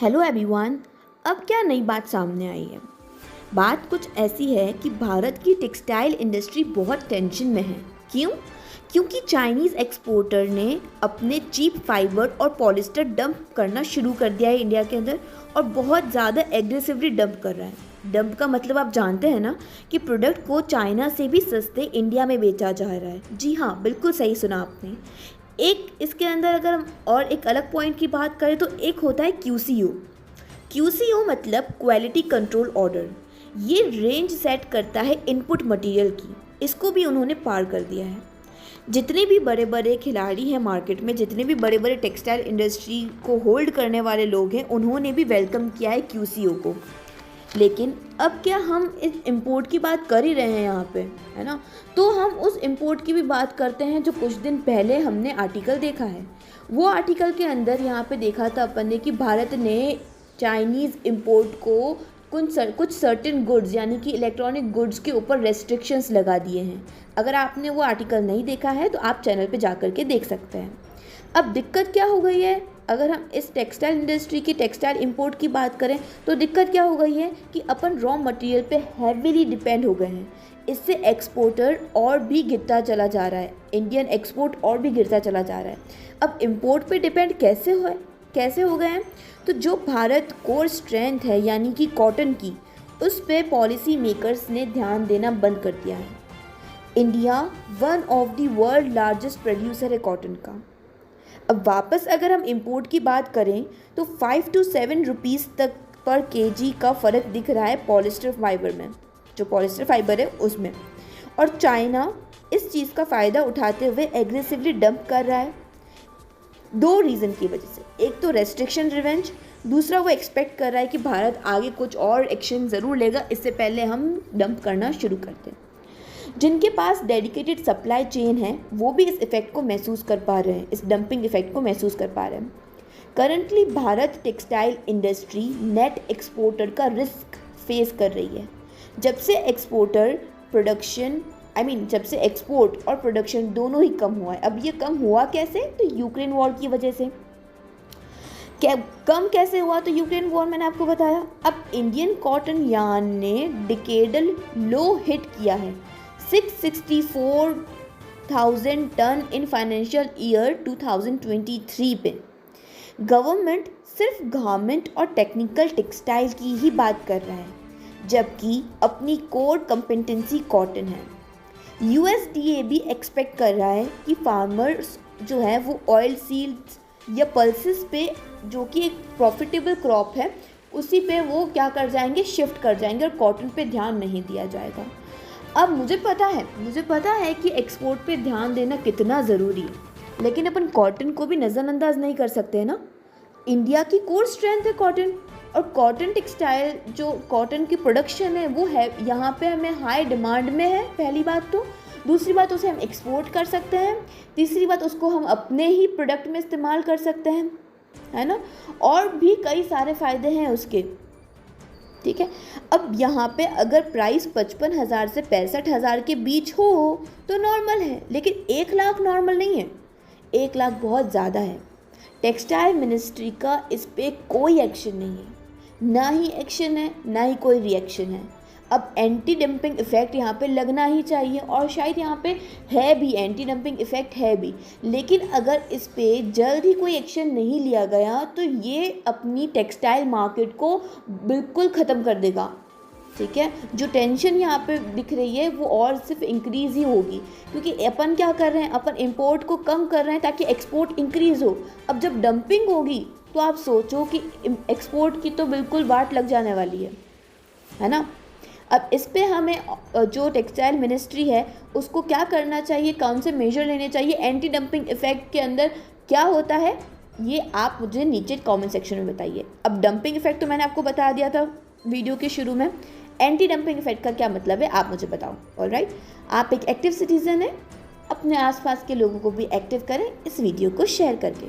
Hello everyone. अब क्या नई बात सामने आई है। बात कुछ ऐसी है कि भारत की टेक्सटाइल इंडस्ट्री बहुत टेंशन में है। क्यों? क्योंकि चाइनीज़ एक्सपोर्टर ने अपने चीप फाइबर और पॉलिस्टर डंप करना शुरू कर दिया है इंडिया के अंदर, और बहुत ज़्यादा एग्रेसिवली डंप कर रहा है। डंप का मतलब आप जानते हैं ना, कि प्रोडक्ट को चाइना से भी सस्ते इंडिया में बेचा जा रहा है। जी हाँ, बिल्कुल सही सुना आपने। एक इसके अंदर अगर हम और एक अलग पॉइंट की बात करें तो एक होता है QCO। QCO मतलब क्वालिटी कंट्रोल ऑर्डर। ये रेंज सेट करता है इनपुट मटेरियल की। इसको भी उन्होंने पार कर दिया है। जितने भी बड़े बड़े खिलाड़ी हैं मार्केट में, जितने भी बड़े बड़े टेक्सटाइल इंडस्ट्री को होल्ड करने वाले लोग हैं, उन्होंने भी वेलकम किया है QCO को। लेकिन अब क्या हम इस इम्पोर्ट की बात कर ही रहे हैं यहाँ पे, है ना, तो हम उस इम्पोर्ट की भी बात करते हैं जो कुछ दिन पहले हमने आर्टिकल देखा है। वो आर्टिकल के अंदर यहाँ पे देखा था अपन ने कि भारत ने चाइनीज़ इम्पोर्ट को कुछ सर्टेन गुड्स यानी कि इलेक्ट्रॉनिक गुड्स के ऊपर रेस्ट्रिक्शंस लगा दिए हैं। अगर आपने वो आर्टिकल नहीं देखा है तो आप चैनल पे जा कर के देख सकते हैं। अब दिक्कत क्या हो गई है, अगर हम इस टेक्सटाइल इंडस्ट्री की टेक्सटाइल इंपोर्ट की बात करें तो दिक्कत क्या हो गई है कि अपन रॉ मटेरियल पे हैवीली डिपेंड हो गए हैं। इससे एक्सपोर्टर और भी गिरता चला जा रहा है, इंडियन एक्सपोर्ट और भी गिरता चला जा रहा है। अब इंपोर्ट पे डिपेंड कैसे हो गए हैं, तो जो भारत कोर स्ट्रेंथ है यानी कि कॉटन की, उस पे पॉलिसी मेकर्स ने ध्यान देना बंद कर दिया है। India one of the world largest producer है कॉटन का। अब वापस अगर हम इंपोर्ट की बात करें तो 5 to 7 रुपीज़ तक पर केजी का फ़र्क दिख रहा है पॉलिस्टर फाइबर में, जो पॉलिस्टर फाइबर है उसमें। और चाइना इस चीज़ का फ़ायदा उठाते हुए एग्रेसिवली डंप कर रहा है, दो रीज़न की वजह से। एक तो रेस्ट्रिक्शन रिवेंज, दूसरा वो एक्सपेक्ट कर रहा है कि भारत आगे कुछ और एक्शन ज़रूर लेगा, इससे पहले हम डंप करना शुरू करते हैं। जिनके पास डेडिकेटेड सप्लाई चेन है वो भी इस इफ़ेक्ट को महसूस कर पा रहे हैं, इस डंपिंग इफ़ेक्ट को महसूस कर पा रहे हैं। Currently Bharat textile industry net exporter का रिस्क फेस कर रही है। जब से एक्सपोर्ट और प्रोडक्शन दोनों ही कम हुआ है। अब ये कम हुआ कैसे, तो यूक्रेन वॉर की वजह से। कम कैसे हुआ, तो यूक्रेन वॉर मैंने आपको बताया। अब इंडियन कॉटन यार्न ने डिकेडल लो हिट किया है 664,000 टन इन फाइनेंशियल ईयर 2023 पे। गवर्नमेंट सिर्फ गारमेंट और टेक्निकल टेक्सटाइल की ही बात कर रहा है, जबकि अपनी कोर कॉम्पिटेंसी कॉटन है। USDA भी एक्सपेक्ट कर रहा है कि फार्मर्स जो है वो ऑयल सीड्स या पल्सेस पे, जो कि एक प्रॉफिटेबल क्रॉप है, उसी पे वो क्या कर जाएंगे, शिफ्ट कर जाएंगे, और कॉटन पे ध्यान नहीं दिया जाएगा। अब मुझे पता है कि एक्सपोर्ट पे ध्यान देना कितना ज़रूरी है, लेकिन अपन कॉटन को भी नज़रअंदाज नहीं कर सकते ना। इंडिया की कोर स्ट्रेंथ है कॉटन, और कॉटन टेक्सटाइल जो कॉटन की प्रोडक्शन है वो है यहाँ पे हमें हाई डिमांड में है, पहली बात तो। दूसरी बात, उसे हम एक्सपोर्ट कर सकते हैं। तीसरी बात, उसको हम अपने ही प्रोडक्ट में इस्तेमाल कर सकते हैं, है ना। और भी कई सारे फ़ायदे हैं उसके, ठीक है। अब यहाँ पे अगर प्राइस 55,000 से 65,000 के बीच हो तो नॉर्मल है, लेकिन 1 लाख नॉर्मल नहीं है। 1 लाख बहुत ज़्यादा है। टेक्सटाइल मिनिस्ट्री का इस पे कोई एक्शन नहीं है, ना ही एक्शन है, ना ही कोई रिएक्शन है। अब एंटी डंपिंग इफ़ेक्ट यहाँ पे लगना ही चाहिए, और शायद यहाँ पे है भी, एंटी डंपिंग इफ़ेक्ट है भी। लेकिन अगर इस पे जल्द ही कोई एक्शन नहीं लिया गया तो ये अपनी टेक्सटाइल मार्केट को बिल्कुल ख़त्म कर देगा, ठीक है। जो टेंशन यहाँ पे दिख रही है वो और सिर्फ इंक्रीज़ ही होगी, क्योंकि अपन क्या कर रहे हैं, अपन इंपोर्ट को कम कर रहे हैं ताकि एक्सपोर्ट इंक्रीज़ हो। अब जब डंपिंग होगी तो आप सोचो कि एक्सपोर्ट की तो बिल्कुल वाट लग जाने वाली है ना। अब इस पे हमें जो टेक्सटाइल मिनिस्ट्री है उसको क्या करना चाहिए, कौन से मेजर लेने चाहिए, एंटी डंपिंग इफ़ेक्ट के अंदर क्या होता है, ये आप मुझे नीचे कमेंट सेक्शन में बताइए। अब डंपिंग इफ़ेक्ट तो मैंने आपको बता दिया था वीडियो के शुरू में, एंटी डंपिंग इफ़ेक्ट का क्या मतलब है आप मुझे बताओ। ऑलराइट, आप एक एक्टिव सिटीज़न हैं, अपने आसपास के लोगों को भी एक्टिव करें इस वीडियो को शेयर करके।